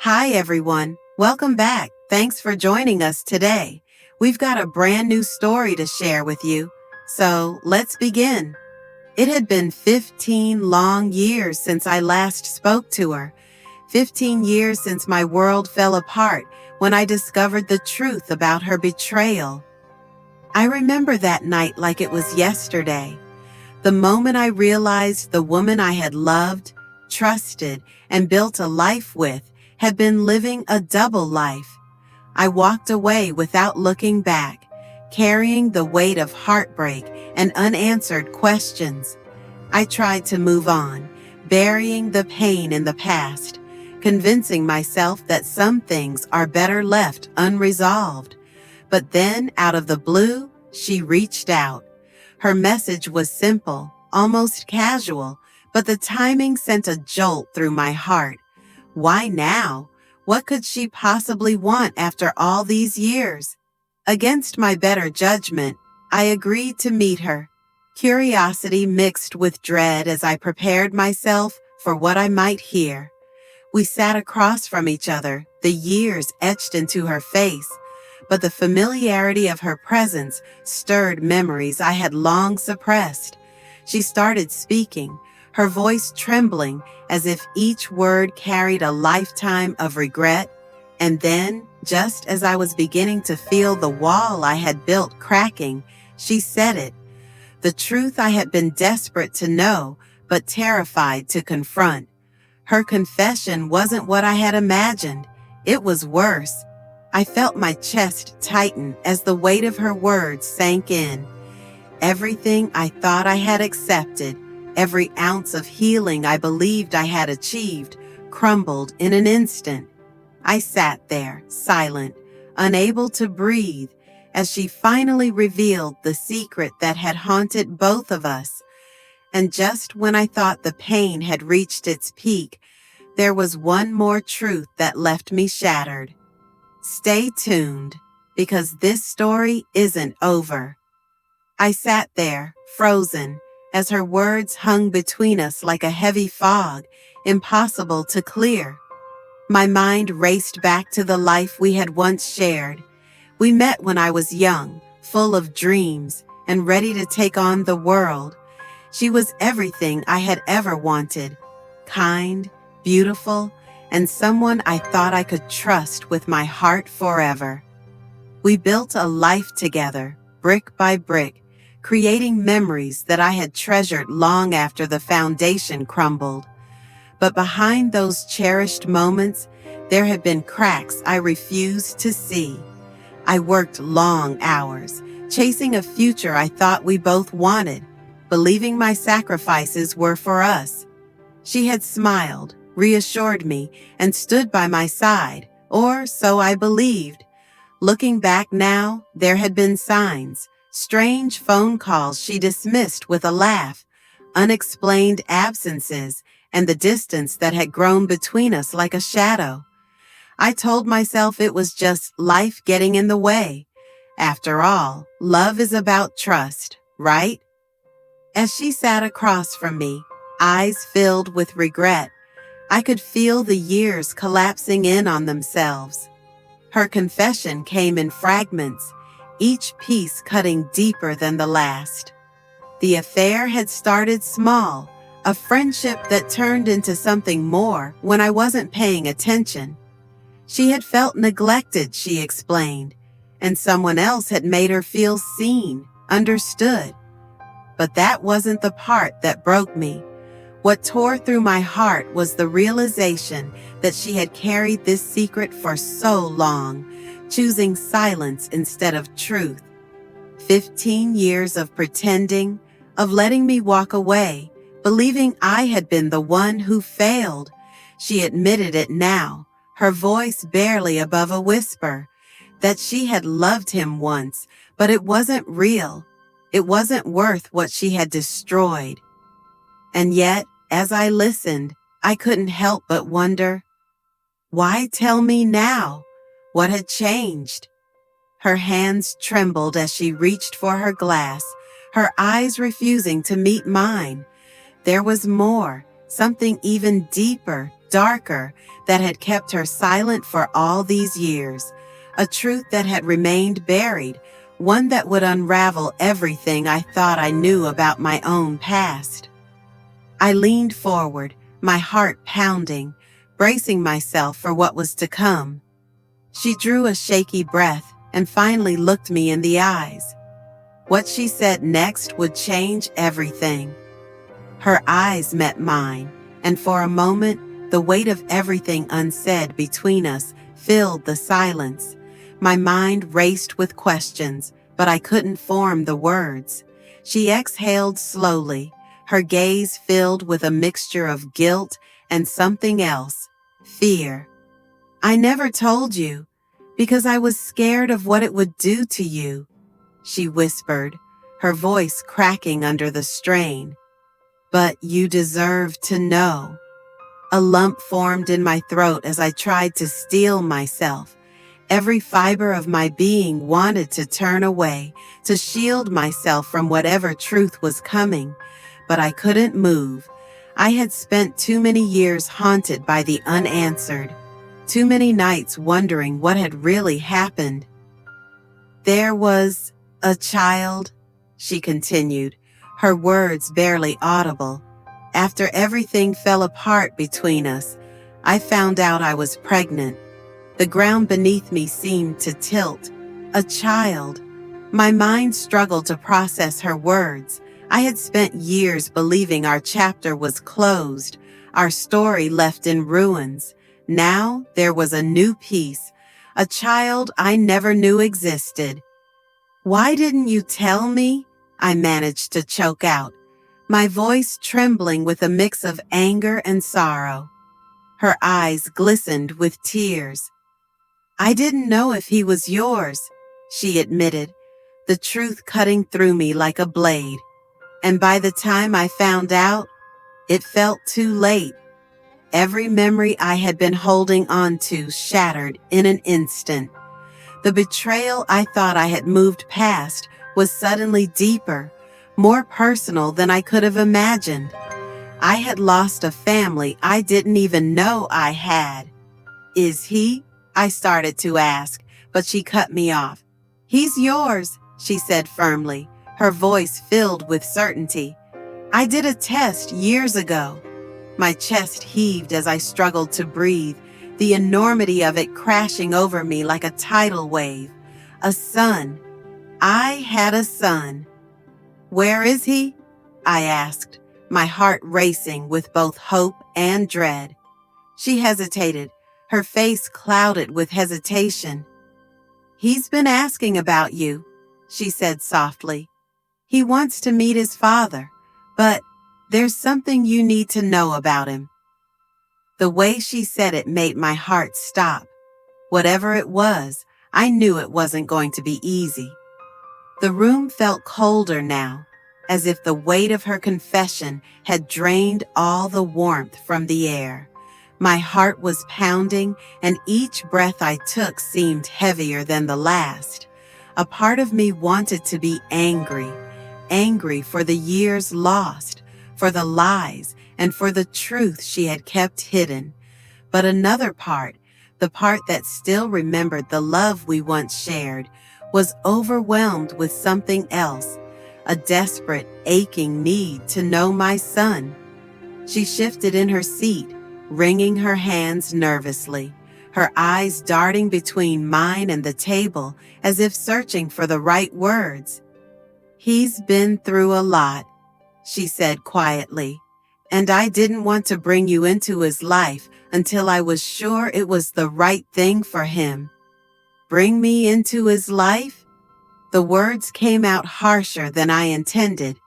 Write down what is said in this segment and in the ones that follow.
Hi everyone, welcome back. Thanks for joining us today. We've got a brand new story to share with you, so let's begin. It had been 15 long years since I last spoke to her. 15 years since my world fell apart when I discovered the truth about her betrayal. I remember that night like it was yesterday. The moment I realized the woman I had loved, trusted, and built a life with had been living a double life. I walked away without looking back, carrying the weight of heartbreak and unanswered questions. I tried to move on, burying the pain in the past, convincing myself that some things are better left unresolved. But then, out of the blue, she reached out. Her message was simple, almost casual, but the timing sent a jolt through my heart. Why now? What could she possibly want after all these years? Against my better judgment, I agreed to meet her. Curiosity mixed with dread as I prepared myself for what I might hear. We sat across from each other, the years etched into her face, but the familiarity of her presence stirred memories I had long suppressed. She started speaking, her voice trembling as if each word carried a lifetime of regret. And then, just as I was beginning to feel the wall I had built cracking, she said it. The truth I had been desperate to know, but terrified to confront. Her confession wasn't what I had imagined. It was worse. I felt my chest tighten as the weight of her words sank in. Everything I thought I had accepted, every ounce of healing I believed I had achieved, crumbled in an instant. I sat there, silent, unable to breathe, as she finally revealed the secret that had haunted both of us. And just when I thought the pain had reached its peak, there was one more truth that left me shattered. Stay tuned, because this story isn't over. I sat there, frozen, as her words hung between us like a heavy fog, impossible to clear. My mind raced back to the life we had once shared. We met when I was young, full of dreams, and ready to take on the world. She was everything I had ever wanted, kind, beautiful, and someone I thought I could trust with my heart forever. We built a life together, brick by brick, creating memories that I had treasured long after the foundation crumbled. But behind those cherished moments, there had been cracks I refused to see. I worked long hours, chasing a future I thought we both wanted, believing my sacrifices were for us. She had smiled, reassured me, and stood by my side, or so I believed. Looking back now, there had been signs, strange phone calls she dismissed with a laugh, unexplained absences, and the distance that had grown between us like a shadow. I told myself it was just life getting in the way. After all, love is about trust, right? As she sat across from me, eyes filled with regret, I could feel the years collapsing in on themselves. Her confession came in fragments, each piece cutting deeper than the last. The affair had started small, a friendship that turned into something more when I wasn't paying attention. She had felt neglected, she explained, and someone else had made her feel seen, understood. But that wasn't the part that broke me. What tore through my heart was the realization that she had carried this secret for so long, choosing silence instead of truth. 15 years of pretending, of letting me walk away, believing I had been the one who failed. She admitted it now, her voice barely above a whisper, that she had loved him once, but it wasn't real. It wasn't worth what she had destroyed. And yet, as I listened, I couldn't help but wonder, why tell me now? What had changed? Her hands trembled as she reached for her glass, her eyes refusing to meet mine. There was more, something even deeper, darker, that had kept her silent for all these years, a truth that had remained buried, one that would unravel everything I thought I knew about my own past. I leaned forward, my heart pounding, bracing myself for what was to come. She drew a shaky breath and finally looked me in the eyes. What she said next would change everything. Her eyes met mine, and for a moment, the weight of everything unsaid between us filled the silence. My mind raced with questions, but I couldn't form the words. She exhaled slowly, her gaze filled with a mixture of guilt and something else, fear. "I never told you, because I was scared of what it would do to you," she whispered, her voice cracking under the strain. "But you deserve to know." A lump formed in my throat as I tried to steel myself. Every fiber of my being wanted to turn away, to shield myself from whatever truth was coming, but I couldn't move. I had spent too many years haunted by the unanswered, too many nights wondering what had really happened. "There was a child," she continued, her words barely audible. "After everything fell apart between us, I found out I was pregnant. The ground beneath me seemed to tilt. A child." My mind struggled to process her words. I had spent years believing our chapter was closed, our story left in ruins. Now there was a new piece, a child I never knew existed. "Why didn't you tell me?" I managed to choke out, my voice trembling with a mix of anger and sorrow. Her eyes glistened with tears. "I didn't know if he was yours," she admitted, the truth cutting through me like a blade. "And by the time I found out, it felt too late." Every memory I had been holding on to shattered in an instant. The betrayal I thought I had moved past was suddenly deeper, more personal than I could have imagined. I had lost a family I didn't even know I had. "Is he?" I started to ask, but she cut me off. "He's yours," she said firmly, her voice filled with certainty. "I did a test years ago." My chest heaved as I struggled to breathe, the enormity of it crashing over me like a tidal wave. A son. I had a son. "Where is he?" I asked, my heart racing with both hope and dread. She hesitated, her face clouded with hesitation. "He's been asking about you," she said softly. "He wants to meet his father, but there's something you need to know about him." The way she said it made my heart stop. Whatever it was, I knew it wasn't going to be easy. The room felt colder now, as if the weight of her confession had drained all the warmth from the air. My heart was pounding, and each breath I took seemed heavier than the last. A part of me wanted to be angry for the years lost, for the lies, and for the truth she had kept hidden. But another part, the part that still remembered the love we once shared, was overwhelmed with something else, a desperate, aching need to know my son. She shifted in her seat, wringing her hands nervously, her eyes darting between mine and the table as if searching for the right words. "He's been through a lot," she said quietly, "and I didn't want to bring you into his life until I was sure it was the right thing for him." "Bring me into his life?" The words came out harsher than I intended.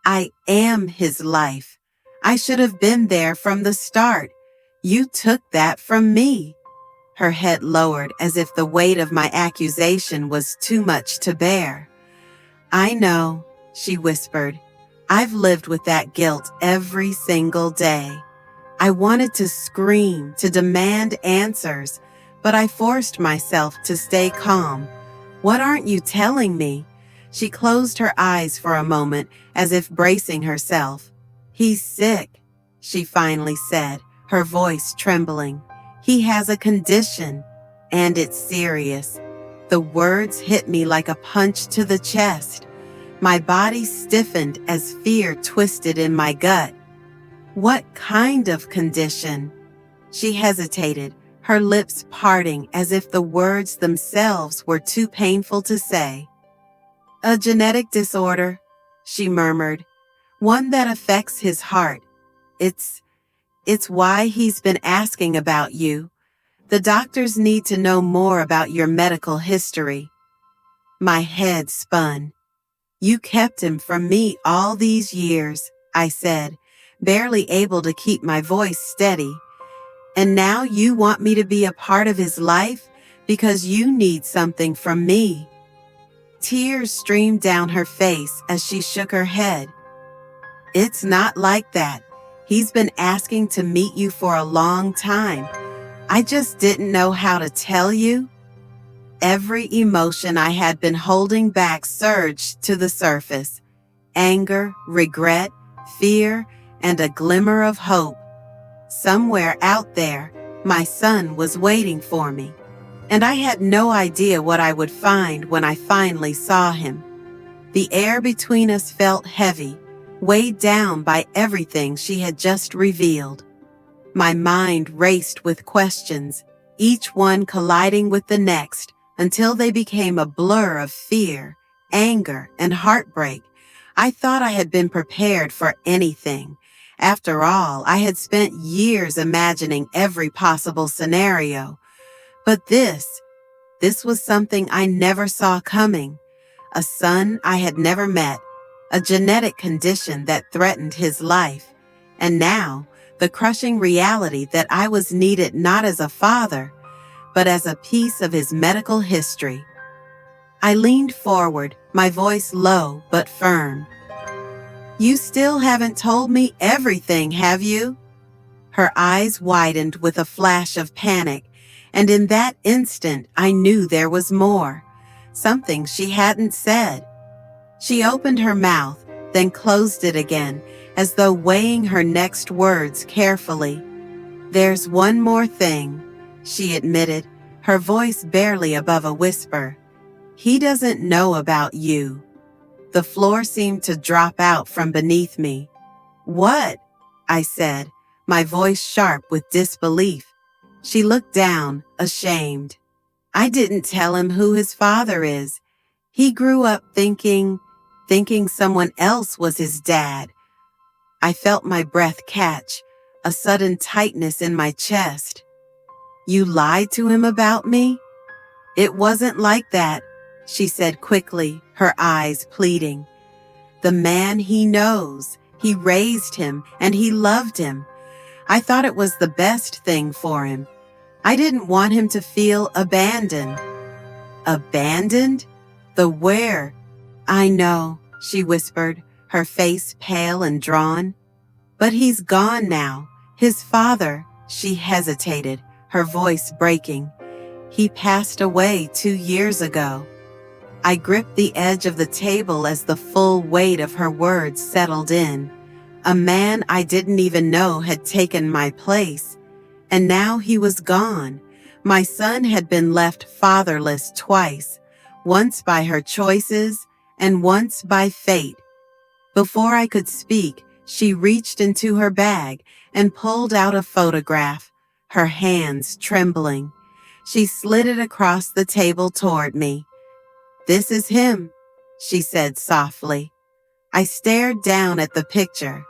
"I am his life. I should have been there from the start. You took that from me." Her head lowered as if the weight of my accusation was too much to bear. "I know," she whispered. "I've lived with that guilt every single day. I wanted to scream, to demand answers, but I forced myself to stay calm. What aren't you telling me?" She closed her eyes for a moment as if bracing herself. "He's sick," she finally said, her voice trembling. "He has a condition, and it's serious." The words hit me like a punch to the chest. My body stiffened as fear twisted in my gut. "What kind of condition?" She hesitated, her lips parting as if the words themselves were too painful to say. "A genetic disorder," she murmured. "One that affects his heart. It's why he's been asking about you. The doctors need to know more about your medical history." My head spun. "You kept him from me all these years," I said, barely able to keep my voice steady. "And now you want me to be a part of his life because you need something from me." Tears streamed down her face as she shook her head. "It's not like that. He's been asking to meet you for a long time. I just didn't know how to tell you." Every emotion I had been holding back surged to the surface. Anger, regret, fear, and a glimmer of hope. Somewhere out there, my son was waiting for me, and I had no idea what I would find when I finally saw him. The air between us felt heavy, weighed down by everything she had just revealed. My mind raced with questions, each one colliding with the next until they became a blur of fear, anger, and heartbreak. I thought I had been prepared for anything. After all, I had spent years imagining every possible scenario. But this was something I never saw coming. A son I had never met, a genetic condition that threatened his life, and now the crushing reality that I was needed not as a father, but as a piece of his medical history. I leaned forward, my voice low but firm. "You still haven't told me everything, have you?" Her eyes widened with a flash of panic, and in that instant I knew there was more, something she hadn't said. She opened her mouth, then closed it again, as though weighing her next words carefully. "There's one more thing," she admitted, her voice barely above a whisper. "He doesn't know about you." The floor seemed to drop out from beneath me. "What?" I said, my voice sharp with disbelief. She looked down, ashamed. "I didn't tell him who his father is. He grew up thinking someone else was his dad." I felt my breath catch, a sudden tightness in my chest. "You lied to him about me?" "It wasn't like that," she said quickly, her eyes pleading. "The man he knows, he raised him and he loved him. I thought it was the best thing for him. I didn't want him to feel abandoned." "Abandoned? The where?" "I know," she whispered, her face pale and drawn. "But he's gone now. His father," she hesitated, her voice breaking. "He passed away 2 years ago." I gripped the edge of the table as the full weight of her words settled in. A man I didn't even know had taken my place, and now he was gone. My son had been left fatherless twice, once by her choices and once by fate. Before I could speak, she reached into her bag and pulled out a photograph, her hands trembling. She slid it across the table toward me. "This is him," she said softly. I stared down at the picture.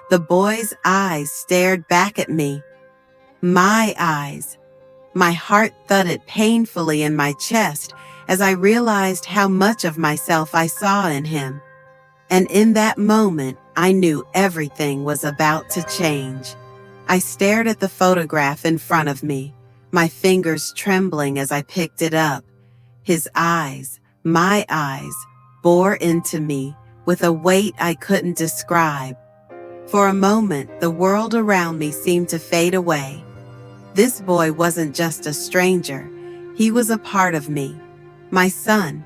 The boy's eyes stared back at me. My eyes. My heart thudded painfully in my chest as I realized how much of myself I saw in him. And in that moment, I knew everything was about to change. I stared at the photograph in front of me, my fingers trembling as I picked it up. His eyes, my eyes, bore into me with a weight I couldn't describe. For a moment, the world around me seemed to fade away. This boy wasn't just a stranger. He was a part of me, my son.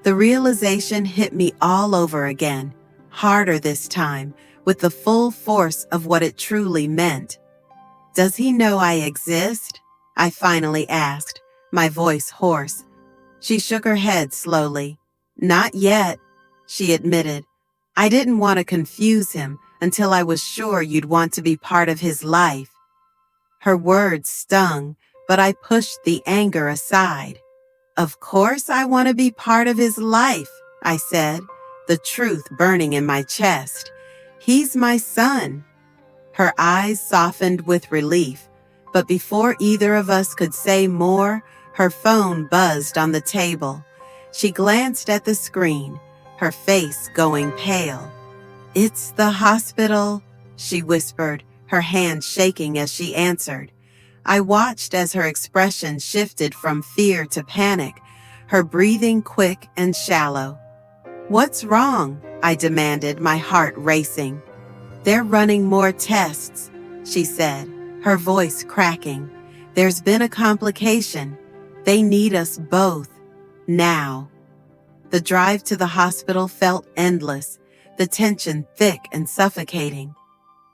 The realization hit me all over again, harder this time, with the full force of what it truly meant. Does he know I exist? I finally asked, my voice hoarse. She shook her head slowly. Not yet, she admitted. I didn't want to confuse him until I was sure you'd want to be part of his life. Her words stung, but I pushed the anger aside. Of course I want to be part of his life, I said, the truth burning in my chest. He's my son. Her eyes softened with relief, but before either of us could say more, her phone buzzed on the table. She glanced at the screen, her face going pale. It's the hospital, she whispered, her hand shaking as she answered. I watched as her expression shifted from fear to panic, her breathing quick and shallow. What's wrong? I demanded, my heart racing. They're running more tests, she said, her voice cracking. There's been a complication. They need us both. Now. The drive to the hospital felt endless, the tension thick and suffocating.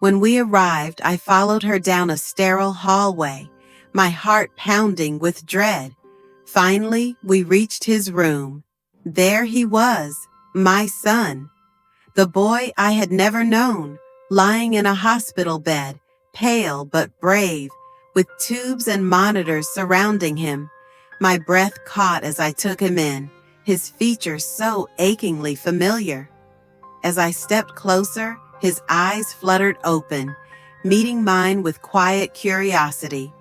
When we arrived, I followed her down a sterile hallway, my heart pounding with dread. Finally, we reached his room. There he was, my son. The boy I had never known, lying in a hospital bed, pale but brave, with tubes and monitors surrounding him. My breath caught as I took him in, his features so achingly familiar. As I stepped closer, his eyes fluttered open, meeting mine with quiet curiosity.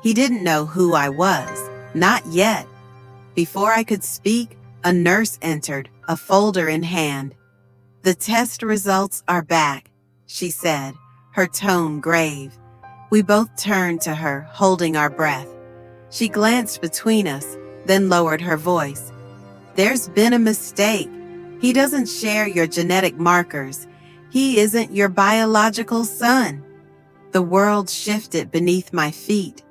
He didn't know who I was, not yet. Before I could speak, a nurse entered, a folder in hand. The test results are back, she said, her tone grave. We both turned to her, holding our breath. She glanced between us, then lowered her voice. There's been a mistake. He doesn't share your genetic markers. He isn't your biological son. The world shifted beneath my feet.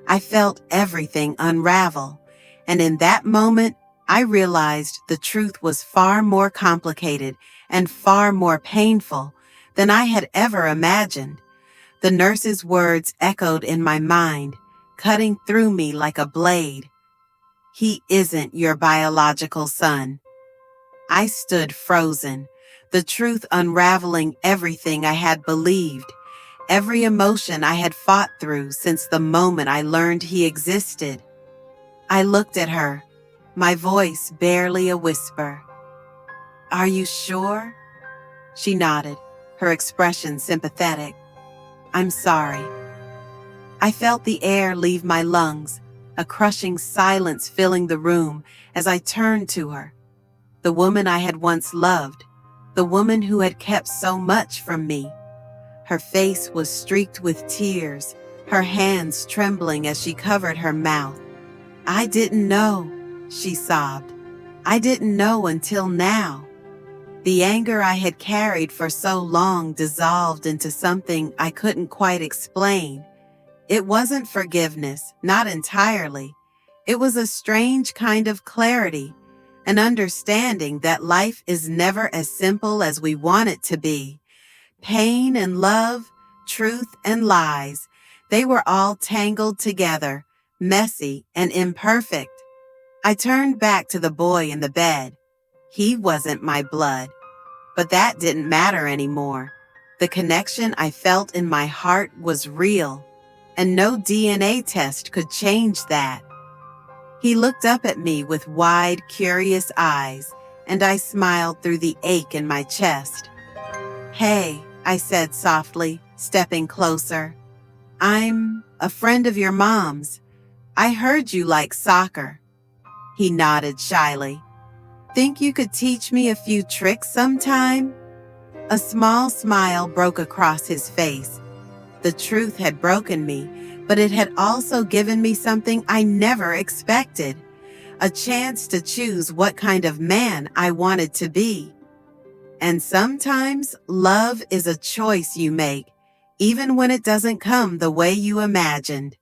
I felt everything unravel, and in that moment, I realized the truth was far more complicated and far more painful than I had ever imagined. The nurse's words echoed in my mind, cutting through me like a blade. He isn't your biological son. I stood frozen, the truth unraveling everything I had believed, every emotion I had fought through since the moment I learned he existed. I looked at her, my voice barely a whisper. Are you sure? She nodded, her expression sympathetic. I'm sorry. I felt the air leave my lungs, a crushing silence filling the room as I turned to her. The woman I had once loved, the woman who had kept so much from me. Her face was streaked with tears, her hands trembling as she covered her mouth. I didn't know, she sobbed. I didn't know until now. The anger I had carried for so long dissolved into something I couldn't quite explain. It wasn't forgiveness, not entirely. It was a strange kind of clarity, an understanding that life is never as simple as we want it to be. Pain and love, truth and lies, they were all tangled together, messy and imperfect. I turned back to the boy in the bed. He wasn't my blood, but that didn't matter anymore. The connection I felt in my heart was real, and no DNA test could change that. He looked up at me with wide, curious eyes, and I smiled through the ache in my chest. Hey, I said softly, stepping closer. I'm a friend of your mom's. I heard you like soccer. He nodded shyly. Think you could teach me a few tricks sometime? A small smile broke across his face. The truth had broken me, but it had also given me something I never expected, a chance to choose what kind of man I wanted to be. And sometimes love is a choice you make, even when it doesn't come the way you imagined.